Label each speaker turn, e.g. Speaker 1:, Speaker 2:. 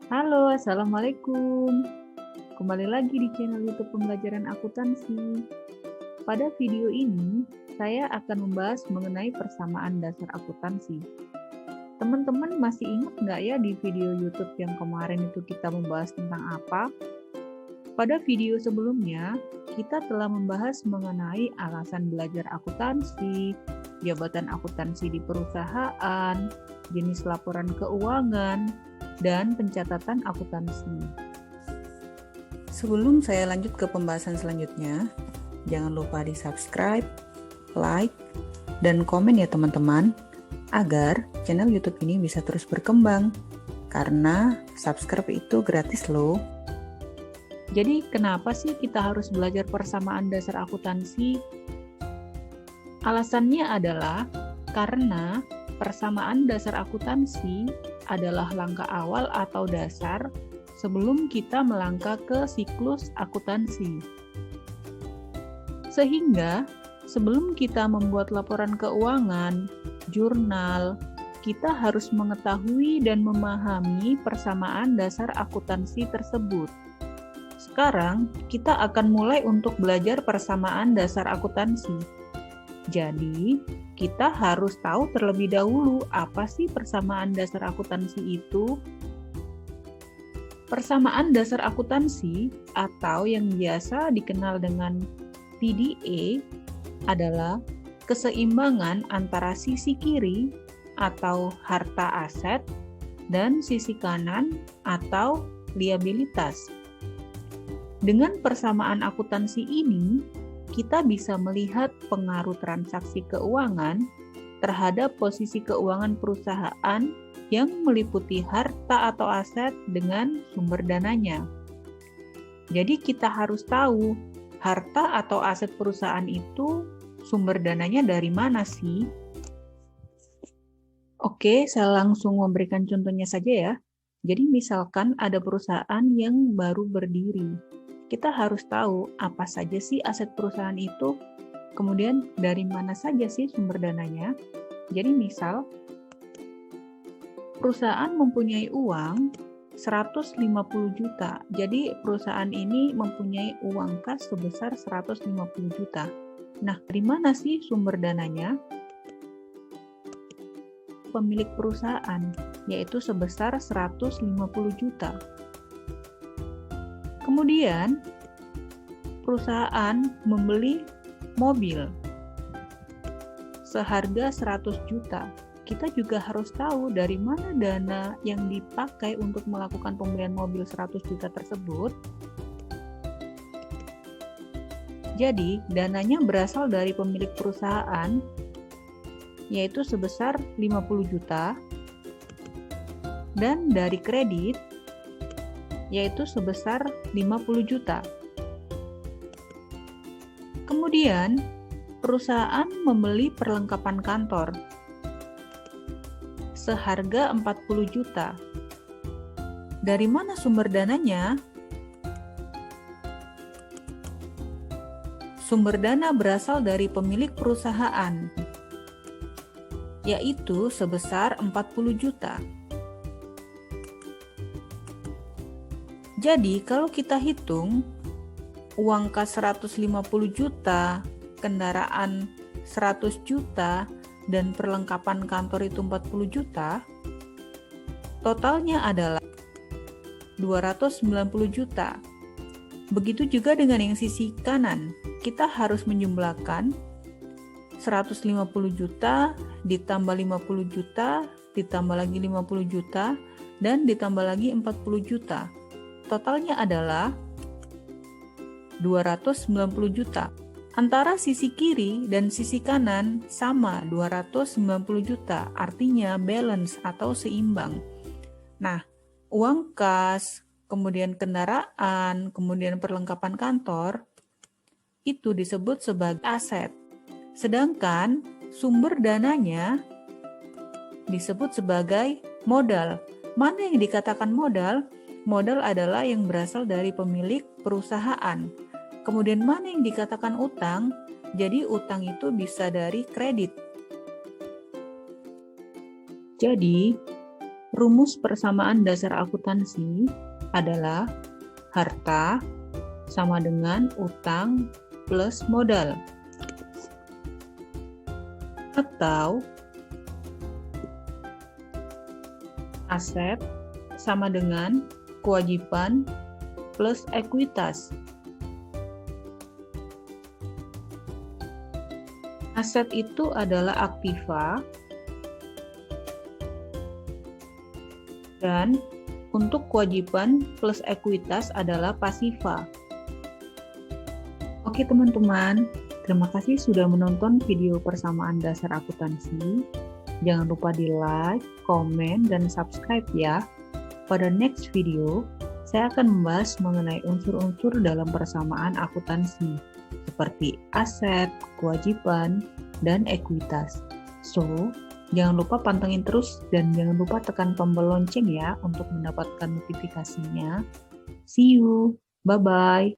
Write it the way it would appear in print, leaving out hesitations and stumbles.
Speaker 1: Halo, Assalamualaikum. Kembali lagi di channel YouTube Pembelajaran Akuntansi. Pada video ini, saya akan membahas mengenai persamaan dasar akuntansi. Teman-teman masih ingat nggak ya di video YouTube yang kemarin itu kita membahas tentang apa? Pada video sebelumnya, kita telah membahas mengenai alasan belajar akuntansi, jabatan akuntansi di perusahaan, jenis laporan keuangan, dan pencatatan akuntansi.
Speaker 2: Sebelum saya lanjut ke pembahasan selanjutnya, jangan lupa di subscribe, like, dan komen ya teman-teman, agar channel YouTube ini bisa terus berkembang. Karena subscribe itu gratis loh.
Speaker 1: Jadi kenapa sih kita harus belajar persamaan dasar akuntansi? Alasannya adalah karena persamaan dasar akuntansi adalah langkah awal atau dasar sebelum kita melangkah ke siklus akuntansi. Sehingga sebelum kita membuat laporan keuangan, jurnal, kita harus mengetahui dan memahami persamaan dasar akuntansi tersebut. Sekarang, kita akan mulai untuk belajar persamaan dasar akuntansi. Jadi, kita harus tahu terlebih dahulu apa sih persamaan dasar akuntansi itu. Persamaan dasar akuntansi atau yang biasa dikenal dengan PDA adalah keseimbangan antara sisi kiri atau harta aset dan sisi kanan atau liabilitas. Dengan persamaan akuntansi ini, kita bisa melihat pengaruh transaksi keuangan terhadap posisi keuangan perusahaan yang meliputi harta atau aset dengan sumber dananya. Jadi kita harus tahu harta atau aset perusahaan itu sumber dananya dari mana sih? Oke, saya langsung memberikan contohnya saja ya. Jadi misalkan ada perusahaan yang baru berdiri. Kita harus tahu apa saja sih aset perusahaan itu, kemudian dari mana saja sih sumber dananya. Jadi misal, perusahaan mempunyai uang 150 juta. Jadi perusahaan ini mempunyai uang kas sebesar 150 juta. Nah, dari mana sih sumber dananya? Pemilik perusahaan, yaitu sebesar 150 juta. Kemudian, perusahaan membeli mobil seharga 100 juta. Kita juga harus tahu dari mana dana yang dipakai untuk melakukan pembelian mobil 100 juta tersebut. Jadi, dananya berasal dari pemilik perusahaan, yaitu sebesar 50 juta, dan dari kredit, yaitu sebesar 50 juta. Kemudian, perusahaan membeli perlengkapan kantor seharga 40 juta. Dari mana sumber dananya? Sumber dana berasal dari pemilik perusahaan, yaitu sebesar 40 juta. Jadi, kalau kita hitung, uang kas 150 juta, kendaraan 100 juta, dan perlengkapan kantor itu 40 juta, totalnya adalah 290 juta. Begitu juga dengan yang sisi kanan, kita harus menjumlahkan 150 juta, ditambah 50 juta, ditambah lagi 50 juta, dan ditambah lagi 40 juta. Totalnya adalah 290 juta. Antara sisi kiri dan sisi kanan sama 290 juta, artinya balance atau seimbang. Nah, uang kas, kemudian kendaraan, kemudian perlengkapan kantor, itu disebut sebagai aset. Sedangkan sumber dananya disebut sebagai modal. Mana yang dikatakan modal? Modal adalah yang berasal dari pemilik perusahaan. Kemudian mana yang dikatakan utang? Jadi utang itu bisa dari kredit. Jadi Rumus persamaan dasar akuntansi adalah harta sama dengan utang plus modal. Atau aset sama dengan kewajiban plus ekuitas. Aset itu adalah aktiva, dan untuk kewajiban plus ekuitas adalah pasiva. Oke teman-teman, terima kasih sudah menonton video persamaan dasar akuntansi. Jangan lupa di like, komen, dan subscribe ya. Pada next video, saya akan membahas mengenai unsur-unsur dalam persamaan akuntansi, seperti aset, kewajiban, dan ekuitas. So, jangan lupa pantengin terus dan jangan lupa tekan tombol lonceng ya untuk mendapatkan notifikasinya. See you, bye-bye.